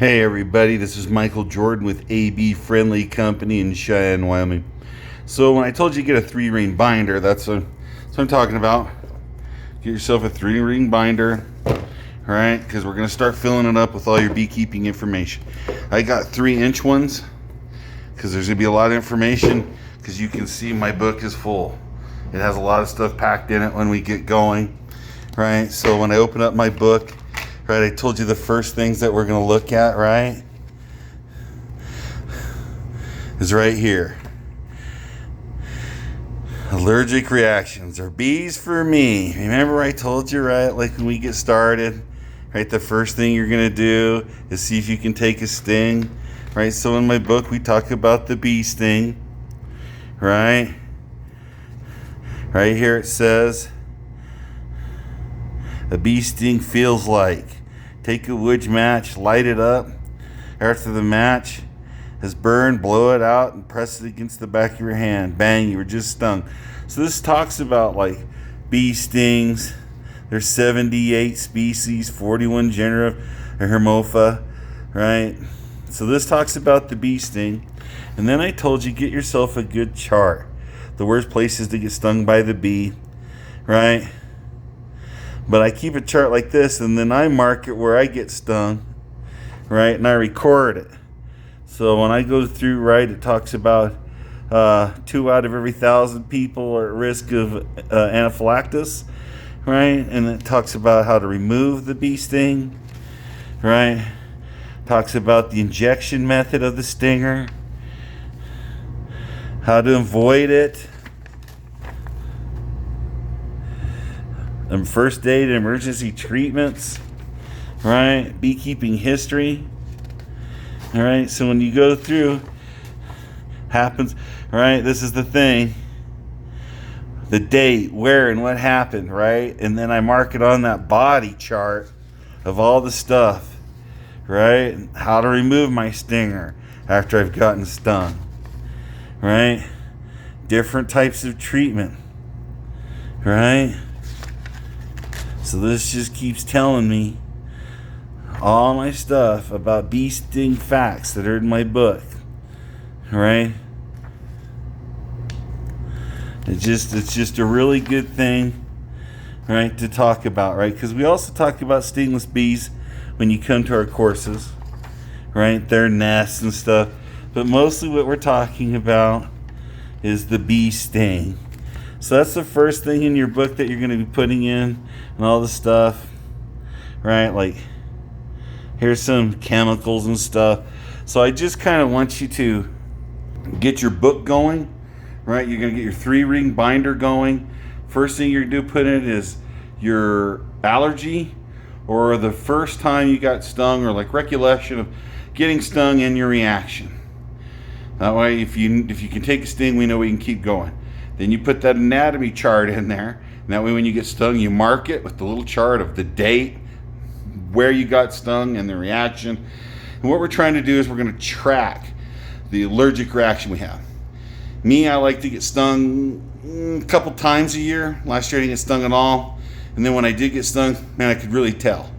Hey everybody, this is Michael Jordan with AB Friendly Company in Cheyenne, Wyoming. So when I told you to get a 3-ring binder, that's what I'm talking about. Get yourself a 3-ring binder, alright, because we're going to start filling it up with all your beekeeping information. I got 3-inch ones, because there's going to be a lot of information, because you can see my book is full. It has a lot of stuff packed in it when we get going, right? So when I open up my book, right, I told you the first things that we're going to look at, right, is right here. Allergic reactions. Are bees for me? Remember I told you, right, like when we get started, right, the first thing you're going to do is see if you can take a sting, right? So in my book we talk about the bee sting, right? Right here it says, a bee sting feels like. Take a wood match, light it up. After the match has burned, blow it out and press it against the back of your hand. Bang, you were just stung. So this talks about like bee stings. There's 78 species, 41 genera of Hermopha, right? So this talks about the bee sting. And then I told you, get yourself a good chart. The worst places to get stung by the bee, right? But I keep a chart like this, and then I mark it where I get stung, right? And I record it. So when I go through, right, it talks about 2 out of every 1,000 people are at risk of anaphylaxis, right? And it talks about how to remove the bee sting, right? Talks about the injection method of the stinger, how to avoid it, and first aid and emergency treatments, right? Beekeeping history, all right? So when you go through, happens, right? This is the thing, the date, where, and what happened, right? And then I mark it on that body chart of all the stuff, right? How to remove my stinger after I've gotten stung, right? Different types of treatment, right? So this just keeps telling me all my stuff about bee sting facts that are in my book, right? It's just a really good thing, right, to talk about, right? Because we also talk about stingless bees when you come to our courses, right? Their nests and stuff. But mostly what we're talking about is the bee sting. So that's the first thing in your book that you're going to be putting in, and all the stuff, right? Like, here's some chemicals and stuff. So I just kind of want you to get your book going, right? You're going to get your 3-ring binder going. First thing you're going to do, put in it is your allergy, or the first time you got stung, or like recollection of getting stung and your reaction. That way, if you can take a sting, we know we can keep going. Then you put that anatomy chart in there, and that way when you get stung, you mark it with the little chart of the date, where you got stung, and the reaction. And what we're trying to do is we're going to track the allergic reaction we have. Me, I like to get stung a couple times a year. Last year I didn't get stung at all. And then when I did get stung, man, I could really tell.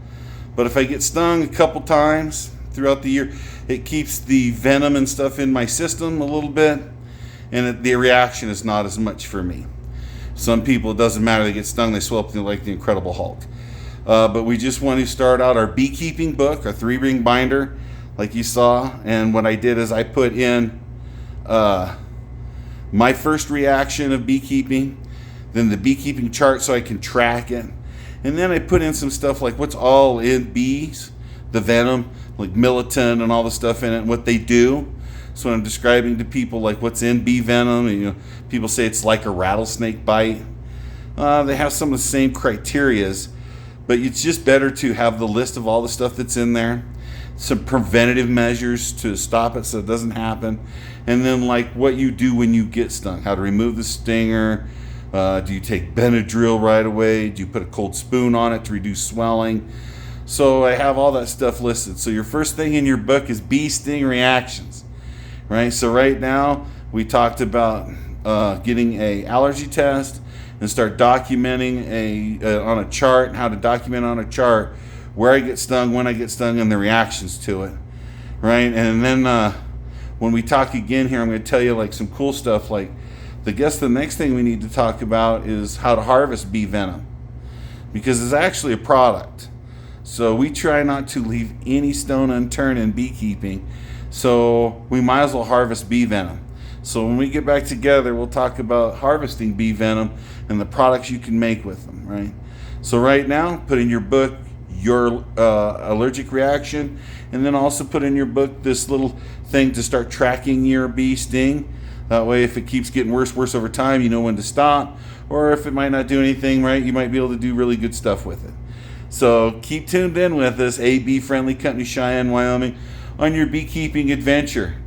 But if I get stung a couple times throughout the year, it keeps the venom and stuff in my system a little bit, and the reaction is not as much for me. Some people, it doesn't matter, they get stung, they swell up like the Incredible Hulk. But we just want to start out our beekeeping book, our 3-ring binder, like you saw. And what I did is I put in my first reaction of beekeeping, then the beekeeping chart so I can track it. And then I put in some stuff like what's all in bees, the venom, like militant and all the stuff in it, and what they do. So when I'm describing to people like what's in bee venom, and, people say it's like a rattlesnake bite. They have some of the same criterias, but it's just better to have the list of all the stuff that's in there, some preventative measures to stop it so it doesn't happen, and then like what you do when you get stung, how to remove the stinger. Do you take Benadryl right away? Do you put a cold spoon on it to reduce swelling? So I have all that stuff listed. So your first thing in your book is bee sting reactions, right? So right now we talked about getting a allergy test and start documenting on a chart, how to document on a chart where I get stung, when I get stung, and the reactions to it. right? And then when we talk again here, I'm going to tell you like some cool stuff. Like, the next thing we need to talk about is how to harvest bee venom, because it's actually a product. So we try not to leave any stone unturned in beekeeping. So we might as well harvest bee venom. So when we get back together, we'll talk about harvesting bee venom and the products you can make with them, right? So right now, put in your book your allergic reaction, and then also put in your book this little thing to start tracking your bee sting. That way, if it keeps getting worse over time, you know when to stop, or if it might not do anything, right, you might be able to do really good stuff with it. So keep tuned in with us, a bee-friendly company, Cheyenne, Wyoming, on your beekeeping adventure.